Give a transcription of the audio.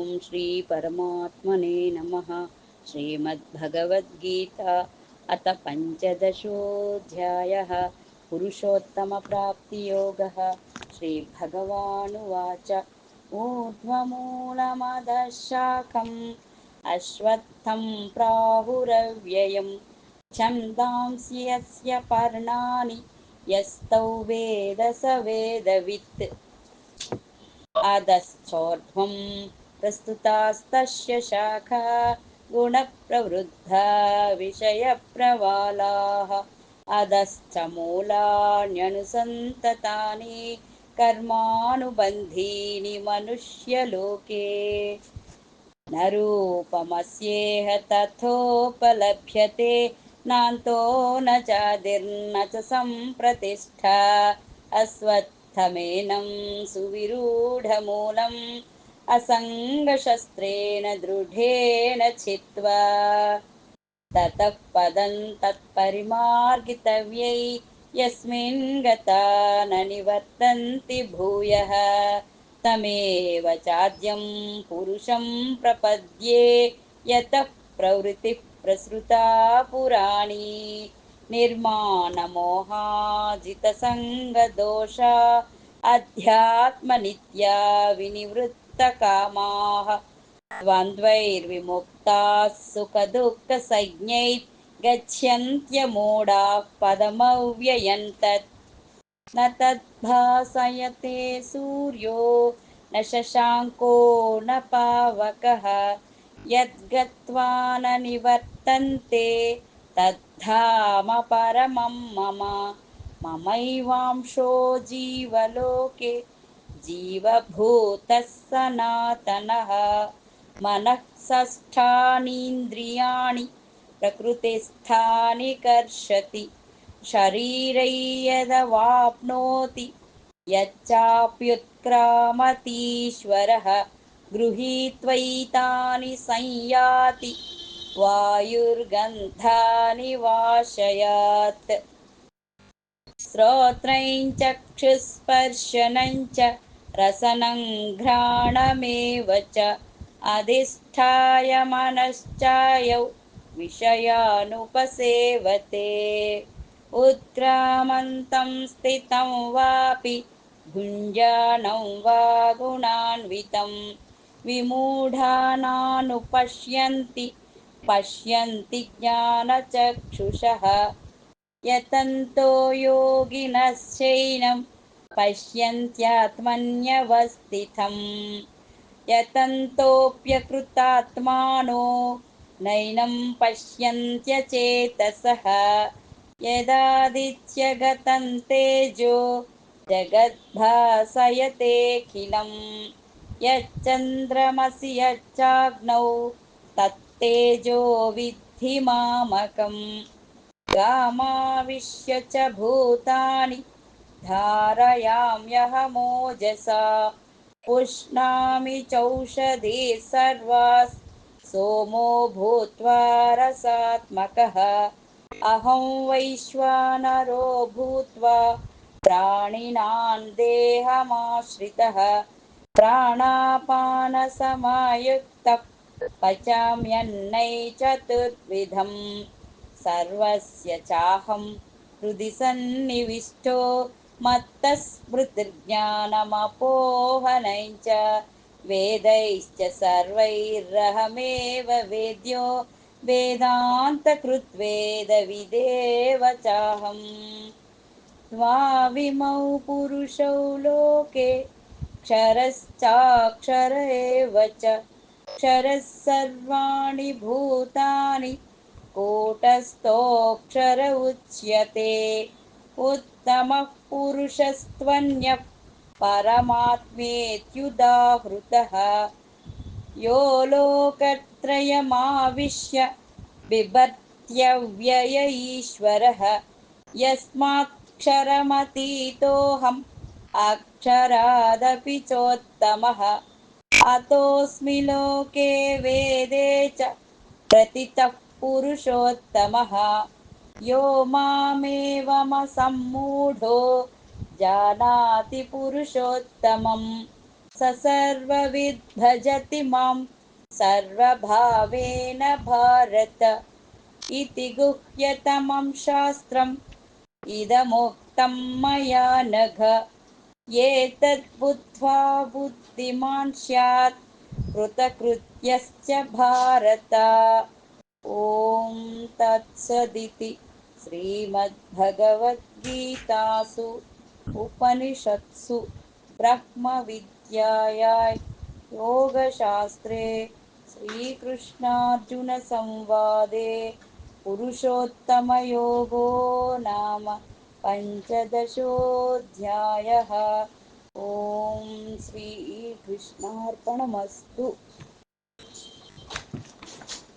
ॐ श्रीपरमात्मने नमः। श्रीमद्भगवद्गीता अथ पञ्चदशोऽध्यायः। पुरुषोत्तमप्राप्तियोगः। श्रीभगवानुवाच ऊर्ध्वमूलमधः शाखम् अश्वत्थं प्राहुरव्ययम् छन्दांसि यस्य पर्णानि यस्तौ वेद स वेदवित् अधश्चोर्ध्वं प्रस्तुतास्तस्य शाखा गुणप्रवृद्धा विषयप्रवालाः अधश्च मूलान्यनुसन्ततानि कर्मानुबन्धीनि मनुष्यलोके न रूपमस्येह तथोपलभ्यते नान्तो न चादिर्न च सम्प्रतिष्ठा अस्वत्थमेनं सुविरूढमूलम् असङ्गशस्त्रेण दृढेन छित्त्वा ततः पदं तत्परिमार्गितव्यै यस्मिन् गता न निवर्तन्ति भूयः तमेव चाद्यं पुरुषं प्रपद्ये यतः प्रवृत्तिः प्रसृता पुराणी निर्माणमोहाजितसङ्गदोषा अध्यात्मनित्या विनिवृत्तकामाः द्वन्द्वैर्विमुक्ताः सुखदुःखसञ्ज्ञैः गच्छन्त्यमूढाः पदमव्ययम् तत् न तद्भासयते सूर्यो न शशाङ्को न पावकः यद्गत्वा न निवर्तन्ते तद्धाम परमं मम ममैवांशो जीवलोके जीवभूतः सनातनः मनः षष्ठानीन्द्रियाणि प्रकृतिस्थानि कर्षति शरीरै यदवाप्नोति यच्चाप्युत्क्रामतीश्वरः गृहीत्वैतानि संयाति वायुर्गन्धानि वाशयात् श्रोत्रं चक्षुस्पर्शनं च रसनं घ्राणमेव च अधिष्ठाय मनश्चायौ विषयानुपसेवते उत्क्रामन्तं स्थितं वापि भुञ्जानं वा गुणान्वितं विमूढानानुपश्यन्ति पश्यन्ति ज्ञानचक्षुषः यतन्तो योगिनश्चैनं पश्यन्त्यात्मन्यवस्थितम् यतन्तोऽप्यकृतात्मानो नैनं पश्यन्त्यचेतसः यदादित्यगतं तेजो जगद्भासयतेऽखिलं यच्चन्द्रमसि यच्चाग्नौ तत्तेजो विद्धि मामकम् गामाविश्य च भूतानि धारयाम्यहमोजसा पुष्णामि चौषधिः सर्वाः सोमो भूत्वा रसात्मकः अहं वैश्वानरो भूत्वा प्राणिनां देहमाश्रितः प्राणापानसमायुक्तः पचाम्यन्नै चतुर्विधम् सर्वस्य चाहं हृदि सन्निविष्टो मत्तस्मृतिर्ज्ञानमपोहनं च वेदैश्च सर्वैरहमेव वेद्यो वेदान्तकृद्वेदविदेव चाहम् द्वाविमौ पुरुषौ लोके क्षरश्चाक्षर एव च क्षरः सर्वाणि भूतानि कूटस्थोऽक्षर उच्यते उत्तमः पुरुषस्त्वन्यः परमात्मेत्युदाहृतः यो लोकत्रयमाविश्य बिभर्त्यव्यय ईश्वरः यस्माक्षरमतीतोऽहम् अक्षरादपि चोत्तमः अतोऽस्मि लोके वेदे च प्रतितः पुरुषोत्तमः यो मामेवमसम्मूढो जानाति पुरुषोत्तमम् स सर्वविद् भजति मां सर्वभावेन भारत इति गुह्यतमं शास्त्रम् इदमुक्तं मया नघ एतद्बुद्ध्वा बुद्धिमान् स्यात् कृतकृत्यश्च भारत ॐ तत्सदिति श्रीमद्भगवद्गीतासु उपनिषत्सु ब्रह्मविद्यायां योगशास्त्रे श्रीकृष्णार्जुनसंवादे पुरुषोत्तमयोगो नाम पञ्चदशोऽध्यायः। ॐ श्रीकृष्णार्पणमस्तु।